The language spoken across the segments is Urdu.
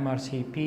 MRCP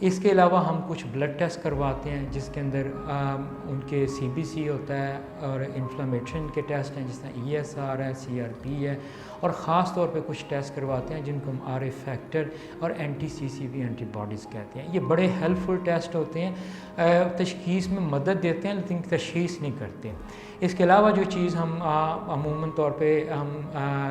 اس کے علاوہ ہم کچھ بلڈ ٹیسٹ کرواتے ہیں جس کے اندر ان کے CBC ہوتا ہے اور انفلامیشن کے ٹیسٹ ہیں جس طرح ESR ہے, CRP ہے, اور خاص طور پہ کچھ ٹیسٹ کرواتے ہیں جن کو ہم RA فیکٹر اور NTCCV اینٹی باڈیز کہتے ہیں. یہ بڑے ہیلپ فل ٹیسٹ ہوتے ہیں, تشخیص میں مدد دیتے ہیں لیکن تشخیص نہیں کرتے. اس کے علاوہ جو چیز ہم عموماً طور پہ ہم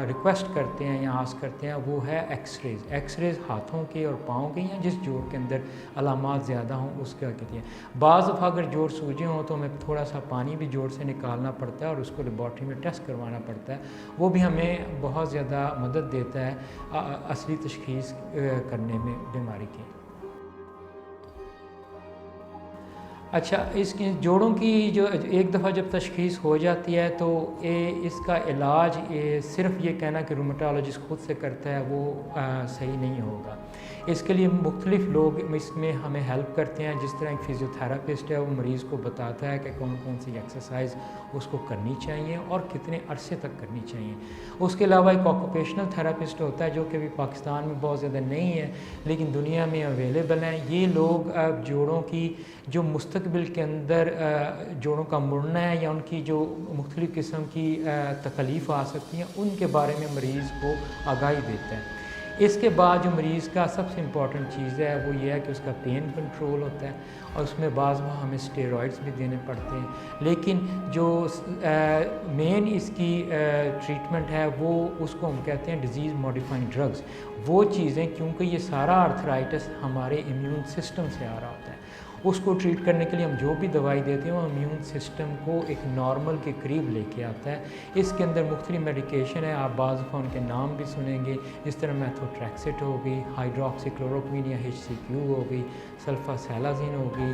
ریکویسٹ کرتے ہیں یا آس کرتے ہیں وہ ہے ایکس ریز. ایکس ریز ہاتھوں کے اور پاؤں کے یا جس جوڑ کے اندر علامات زیادہ ہوں اس کا کہتے ہیں. بعض دفعہ اگر جوڑ سوجے ہوں تو ہمیں تھوڑا سا پانی بھی جوڑ سے نکالنا پڑتا ہے اور اس کو لیبارٹری میں ٹیسٹ کروانا پڑتا ہے. وہ بھی ہمیں بہت زیادہ مدد دیتا ہے اصلی تشخیص کرنے میں بیماری کی. اچھا, اس کی جوڑوں کی جو ایک دفعہ جب تشخیص ہو جاتی ہے تو اس کا علاج صرف یہ کہنا کہ رومیٹالوجسٹ خود سے کرتا ہے وہ صحیح نہیں ہوگا. اس کے لیے مختلف لوگ اس میں ہمیں ہیلپ کرتے ہیں. جس طرح ایک فزیوتھراپسٹ ہے وہ مریض کو بتاتا ہے کہ کون کون سی ایکسرسائز اس کو کرنی چاہیے اور کتنے عرصے تک کرنی چاہیے. اس کے علاوہ ایک آکوپیشنل تھراپسٹ ہوتا ہے جو کہ ابھی پاکستان میں بہت زیادہ نہیں ہے لیکن دنیا میں اویلیبل ہیں. یہ لوگ جوڑوں کی جو مستقبل کے اندر جوڑوں کا مڑنا ہے یا ان کی جو مختلف قسم کی تکلیف آ سکتی ہیں ان کے بارے میں مریض کو آگاہی دیتا ہے. اس کے بعد جو مریض کا سب سے امپورٹنٹ چیز ہے وہ یہ ہے کہ اس کا پین کنٹرول ہوتا ہے اور اس میں بعض ہمیں اسٹیرائڈس بھی دینے پڑتے ہیں. لیکن جو مین اس کی ٹریٹمنٹ ہے وہ اس کو ہم کہتے ہیں ڈیزیز موڈیفائنگ ڈرگز. وہ چیزیں کیونکہ یہ سارا آرتھرائٹس ہمارے امیون سسٹم سے آ رہا ہوتا ہے, اس کو ٹریٹ کرنے کے لیے ہم جو بھی دوائی دیتے ہیں وہ امیون سسٹم کو ایک نارمل کے قریب لے کے آتا ہے. اس کے اندر مختلف میڈیکیشن ہے, آپ بعض دفعہ ان کے نام بھی سنیں گے جس طرح میتھوٹریکسٹ ہو گئی, ہائیڈروکسی کلوروکوین یا HCQ ہو گئی, سلفاسیلازین ہو گئی,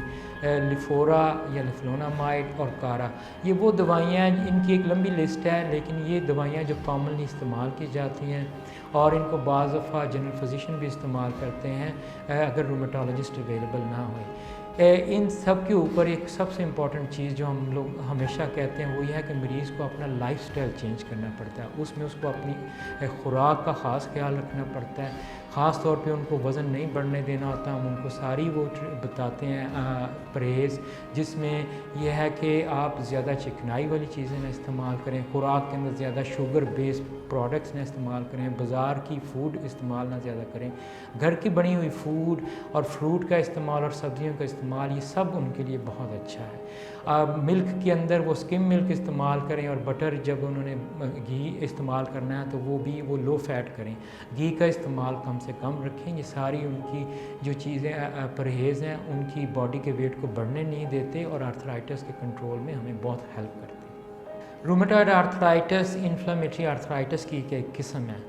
لیفورا یا لیفلونامائڈ اور کارا. یہ وہ دوائیاں ہیں, ان کی ایک لمبی لسٹ ہے لیکن یہ دوائیاں جو کامنلی استعمال کی جاتی ہیں اور ان کو بعض دفعہ جنرل فزیشین بھی استعمال کرتے ہیں اگر رومیٹالوجسٹ اویلیبل نہ ہوئے. ان سب کے اوپر ایک سب سے امپورٹنٹ چیز جو ہم لوگ ہمیشہ کہتے ہیں وہ یہ ہے کہ مریض کو اپنا لائف سٹائل چینج کرنا پڑتا ہے. اس میں اس کو اپنی خوراک کا خاص خیال رکھنا پڑتا ہے. خاص طور پہ ان کو وزن نہیں بڑھنے دینا ہوتا. ہم ان کو ساری وہ بتاتے ہیں پرہیز, جس میں یہ ہے کہ آپ زیادہ چکنائی والی چیزیں نہ استعمال کریں, خوراک کے اندر زیادہ شوگر بیس پروڈکٹس نہ استعمال کریں, بازار کی فوڈ استعمال نہ زیادہ کریں, گھر کی بنی ہوئی فوڈ اور فروٹ کا استعمال اور سبزیوں کا استعمال یہ سب ان کے لیے بہت اچھا ہے. ملک کے اندر وہ سکم ملک استعمال کریں اور بٹر جب انہوں نے گھی استعمال کرنا ہے تو وہ بھی وہ لو فیٹ کریں, گھی کا استعمال کم سے کم رکھیں. یہ ساری ان کی جو چیزیں پرہیز ہیں ان کی باڈی کے ویٹ کو بڑھنے نہیں دیتے اور آرتھرائٹس کے کنٹرول میں ہمیں بہت ہیلپ کرتے ہیں. رومیٹائڈ آرتھرائٹس انفلامیٹری آرتھرائٹس کی ایک قسم ہے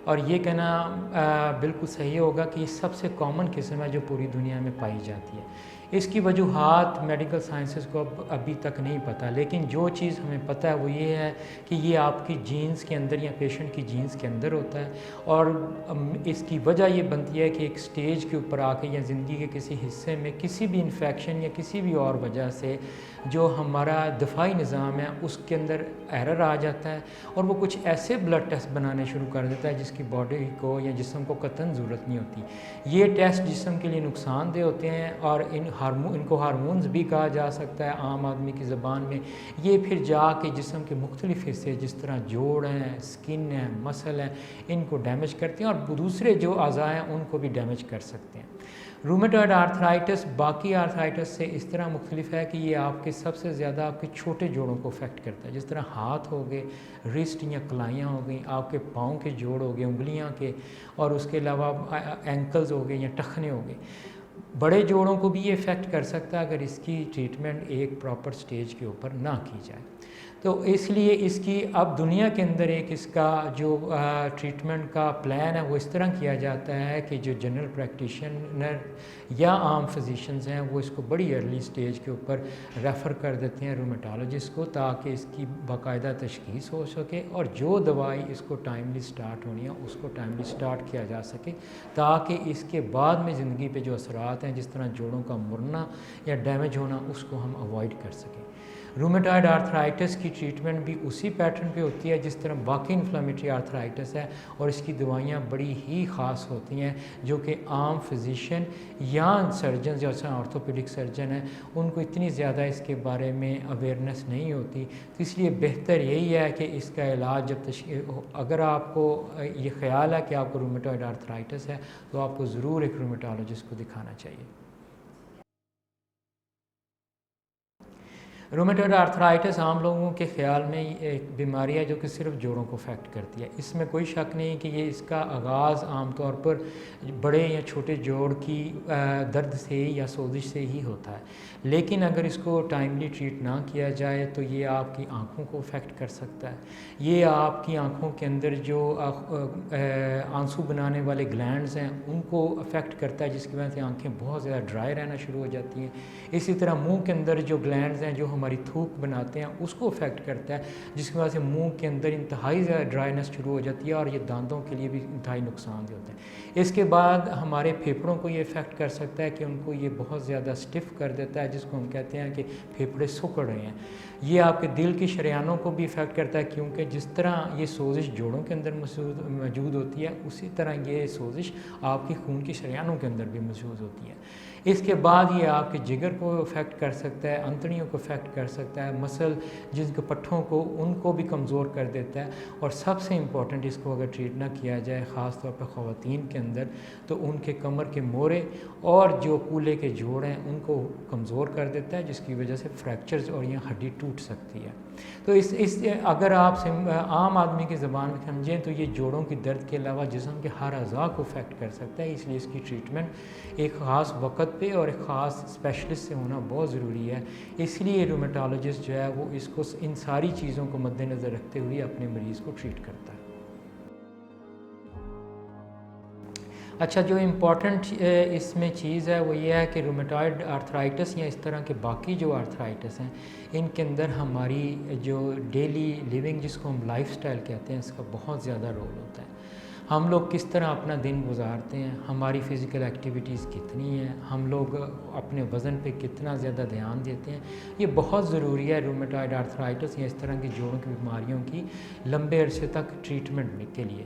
اور یہ کہنا بالکل صحیح ہوگا کہ یہ سب سے کامن قسم ہے جو پوری دنیا میں پائی جاتی ہے. اس کی وجوہات میڈیکل سائنسز کو ابھی تک نہیں پتہ, لیکن جو چیز ہمیں پتہ ہے وہ یہ ہے کہ یہ آپ کی جینز کے اندر یا پیشنٹ کی جینز کے اندر ہوتا ہے اور اس کی وجہ یہ بنتی ہے کہ ایک سٹیج کے اوپر آ کے یا زندگی کے کسی حصے میں کسی بھی انفیکشن یا کسی بھی اور وجہ سے جو ہمارا دفاعی نظام ہے اس کے اندر ایرر آ جاتا ہے اور وہ کچھ ایسے بلڈ ٹیسٹ بنانے شروع کر دیتا ہے جس کی باڈی کو یا جسم کو قطعاً ضرورت نہیں ہوتی. یہ ٹیسٹ جسم کے لیے نقصان دہ ہوتے ہیں اور ان کو ہارمونز بھی کہا جا سکتا ہے عام آدمی کی زبان میں. یہ پھر جا کے جسم کے مختلف حصے جس طرح جوڑ ہیں, سکن ہے, مسل ہیں, ان کو ڈیمیج کرتے ہیں اور دوسرے جو اعضاء ہیں ان کو بھی ڈیمیج کر سکتے ہیں. رومیٹائڈ آرتھرائٹس باقی آرتھرائٹس سے اس طرح مختلف ہے کہ یہ آپ کے سب سے زیادہ آپ کے چھوٹے جوڑوں کو افیکٹ کرتا ہے. جس طرح ہاتھ ہو گئے, رسٹ یا کلائیاں ہو گئیں, آپ کے پاؤں کے جوڑ ہو گئے, انگلیاں کے, اور اس کے علاوہ اینکلز ہو گئے یا ٹخنے ہو گئے. بڑے جوڑوں کو بھی یہ افیکٹ کر سکتا ہے اگر اس کی ٹریٹمنٹ ایک پراپر سٹیج کے اوپر نہ کی جائے. تو اس لیے اس کی اب دنیا کے اندر ایک اس کا جو ٹریٹمنٹ کا پلان ہے وہ اس طرح کیا جاتا ہے کہ جو جنرل پریکٹیشنر یا عام فزیشنز ہیں وہ اس کو بڑی ارلی سٹیج کے اوپر ریفر کر دیتے ہیں رومیٹالوجسٹ کو تاکہ اس کی باقاعدہ تشخیص ہو سکے اور جو دوائی اس کو ٹائملی سٹارٹ ہونی ہے اس کو ٹائملی سٹارٹ کیا جا سکے تاکہ اس کے بعد میں زندگی پہ جو اثرات ہیں جس طرح جوڑوں کا مرنا یا ڈیمیج ہونا اس کو ہم اوائڈ کر سکیں. رومیٹائڈ آرتھرائٹس کی کی ٹریٹمنٹ بھی اسی پیٹرن پہ ہوتی ہے جس طرح باقی انفلیمیٹری آرتھرائٹس ہے، اور اس کی دوائیاں بڑی ہی خاص ہوتی ہیں جو کہ عام فزیشین یا سرجن جیسے آرتھوپیڈک سرجن ہیں ان کو اتنی زیادہ اس کے بارے میں اویئرنیس نہیں ہوتی. تو اس لیے بہتر یہی ہے کہ اس کا علاج جب اگر آپ کو یہ خیال ہے کہ آپ کو رومیٹوئڈ آرتھرائٹس ہے تو آپ کو ضرور ایک رومیٹالوجسٹ کو دکھانا چاہیے. رومیٹوئڈ آرتھرائٹس عام لوگوں کے خیال میں ایک بیماری ہے جو کہ صرف جوڑوں کو افیکٹ کرتی ہے. اس میں کوئی شک نہیں کہ یہ اس کا آغاز عام طور پر بڑے یا چھوٹے جوڑ کی درد سے یا سوزش سے ہی ہوتا ہے، لیکن اگر اس کو ٹائملی ٹریٹ نہ کیا جائے تو یہ آپ کی آنکھوں کو افیکٹ کر سکتا ہے. یہ آپ کی آنکھوں کے اندر جو آنسو بنانے والے گلینڈز ہیں ان کو افیکٹ کرتا ہے، جس کی وجہ سے آنکھیں بہت زیادہ ڈرائی رہنا شروع ہو جاتی ہیں. اسی طرح منہ کے اندر جو گلینڈز ہیں جو ہماری تھوک بناتے ہیں اس کو افیکٹ کرتا ہے، جس کی وجہ سے منہ کے اندر انتہائی زیادہ ڈرائنس شروع ہو جاتی ہے اور یہ دانتوں کے لیے بھی انتہائی نقصان دہ ہوتا ہے. اس کے بعد ہمارے پھیپھڑوں کو یہ افیکٹ کر سکتا ہے کہ ان کو یہ بہت زیادہ سٹف کر دیتا ہے، جس کو ہم کہتے ہیں کہ پھیپھڑے سکڑ رہے ہیں. یہ آپ کے دل کی شریانوں کو بھی افیکٹ کرتا ہے، کیونکہ جس طرح یہ سوزش جوڑوں کے اندر موجود ہوتی ہے اسی طرح یہ سوزش آپ کی خون کی شریانوں کے اندر بھی موجود ہوتی ہے. اس کے بعد یہ آپ کے جگر کو افیکٹ کر سکتا ہے، انتڑیوں کو افیکٹ کر سکتا ہے، مسل جن کے پٹھوں کو ان کو بھی کمزور کر دیتا ہے. اور سب سے امپورٹنٹ اس کو اگر ٹریٹ نہ کیا جائے خاص طور پہ خواتین کے اندر تو ان کے کمر کے موڑے اور جو کولے کے جوڑ ہیں ان کو کمزور کر دیتا ہے، جس کی وجہ سے فریکچرز اور یہ ہڈی ٹوٹ سکتی ہے. تو اس اگر آپ عام آدمی کی زبان میں سمجھیں تو یہ جوڑوں کی درد کے علاوہ جسم کے ہر اعضاء کو افیکٹ کر سکتا ہے. اس لیے اس کی ٹریٹمنٹ ایک خاص وقت پہ اور ایک خاص اسپیشلسٹ سے ہونا بہت ضروری ہے. اس لیے رومیٹالوجسٹ جو ہے وہ اس کو ان ساری چیزوں کو مد نظر رکھتے ہوئے اپنے مریض کو ٹریٹ کرتا ہے. اچھا، جو امپورٹنٹ اس میں چیز ہے وہ یہ ہے کہ رومیٹائڈ آرتھرائٹس یا اس طرح کے باقی جو آرتھرائٹس ہیں ان کے اندر ہماری جو ڈیلی لیونگ جس کو ہم لائف سٹائل کہتے ہیں اس کا بہت زیادہ رول ہوتا ہے. ہم لوگ کس طرح اپنا دن گزارتے ہیں، ہماری فزیکل ایکٹیویٹیز کتنی ہیں، ہم لوگ اپنے وزن پہ کتنا زیادہ دھیان دیتے ہیں، یہ بہت ضروری ہے رومیٹائڈ آرتھرائٹس یا اس طرح کی جوڑوں کی بیماریوں کی لمبے عرصے تک ٹریٹمنٹ کے لیے.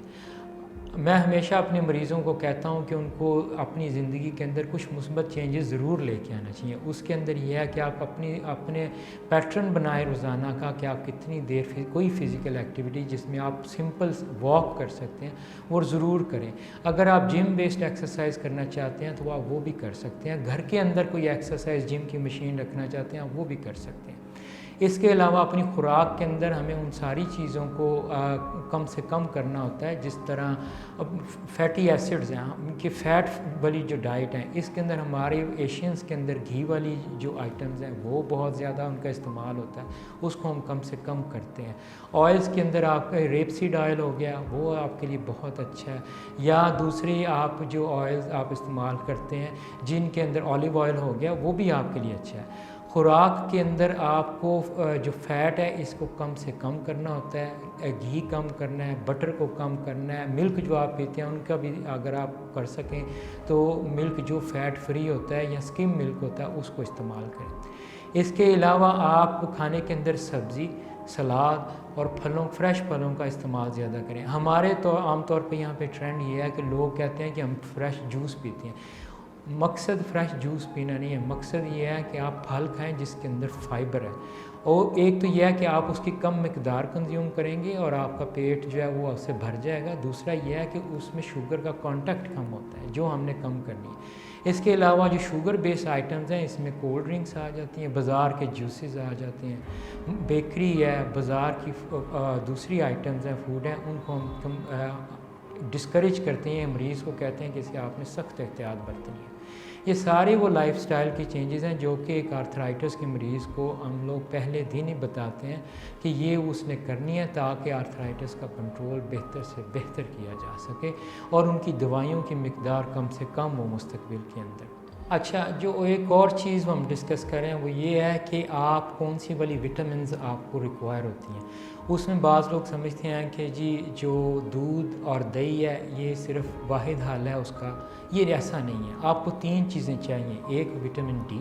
میں ہمیشہ اپنے مریضوں کو کہتا ہوں کہ ان کو اپنی زندگی کے اندر کچھ مثبت چینجز ضرور لے کے آنا چاہیے. اس کے اندر یہ ہے کہ آپ اپنے پیٹرن بنائیں روزانہ کا کہ آپ کتنی دیر کوئی فزیکل ایکٹیویٹی جس میں آپ سمپل واک کر سکتے ہیں وہ ضرور کریں. اگر آپ جم بیسڈ ایکسرسائز کرنا چاہتے ہیں تو آپ وہ بھی کر سکتے ہیں. گھر کے اندر کوئی ایکسرسائز جم کی مشین رکھنا چاہتے ہیں آپ وہ بھی کر سکتے ہیں. اس کے علاوہ اپنی خوراک کے اندر ہمیں ان ساری چیزوں کو کم سے کم کرنا ہوتا ہے، جس طرح فیٹی ایسڈز ہیں کہ فیٹ والی جو ڈائٹ ہیں اس کے اندر ہمارے ایشینز کے اندر گھی والی جو آئٹمز ہیں وہ بہت زیادہ ان کا استعمال ہوتا ہے، اس کو ہم کم سے کم کرتے ہیں. آئلز کے اندر آپ کا ریپ سیڈ آئل ہو گیا وہ آپ کے لیے بہت اچھا ہے، یا دوسری آپ جو آئلز آپ استعمال کرتے ہیں جن کے اندر اولیو آئل ہو گیا وہ بھی آپ کے لیے اچھا ہے. خوراک کے اندر آپ کو جو فیٹ ہے اس کو کم سے کم کرنا ہوتا ہے، گھی کم کرنا ہے، بٹر کو کم کرنا ہے. ملک جو آپ پیتے ہیں ان کا بھی اگر آپ کر سکیں تو ملک جو فیٹ فری ہوتا ہے یا سکم ملک ہوتا ہے اس کو استعمال کریں. اس کے علاوہ آپ کھانے کے اندر سبزی، سلاد اور فریش پھلوں کا استعمال زیادہ کریں. ہمارے تو عام طور پہ یہاں پہ ٹرینڈ یہ ہے کہ لوگ کہتے ہیں کہ ہم فریش جوس پیتے ہیں. مقصد فریش جوس پینا نہیں ہے، مقصد یہ ہے کہ آپ پھل کھائیں جس کے اندر فائبر ہے. اور ایک تو یہ ہے کہ آپ اس کی کم مقدار کنزیوم کریں گے اور آپ کا پیٹ جو ہے وہ اس سے بھر جائے گا. دوسرا یہ ہے کہ اس میں شوگر کا کانٹیکٹ کم ہوتا ہے جو ہم نے کم کرنی ہے. اس کے علاوہ جو شوگر بیس آئٹمز ہیں اس میں کولڈ ڈرنکس آ جاتی ہیں، بازار کے جوسز آ جاتے ہیں، بیکری ہے، بازار کی دوسری آئٹمز ہیں، فوڈ ہیں، ان کو ہم ڈسکریج کرتے ہیں. مریض کو کہتے ہیں کہ اس کے آپ نے سخت احتیاط برتنی ہے. یہ سارے وہ لائف سٹائل کی چینجز ہیں جو کہ ایک آرتھرائٹس کے مریض کو ہم لوگ پہلے دن ہی بتاتے ہیں کہ یہ اس نے کرنی ہے تاکہ آرتھرائٹس کا کنٹرول بہتر سے بہتر کیا جا سکے اور ان کی دوائیوں کی مقدار کم سے کم ہو مستقبل کے اندر. اچھا، جو ایک اور چیز ہم ڈسکس کریں وہ یہ ہے کہ آپ کون سی والی وٹامنز آپ کو ریکوائر ہوتی ہیں. اس میں بعض لوگ سمجھتے ہیں کہ جی جو دودھ اور دہی ہے یہ صرف واحد حل ہے اس کا. یہ ایسا نہیں ہے. آپ کو 3 چیزیں چاہیے. ایک وٹامن ڈی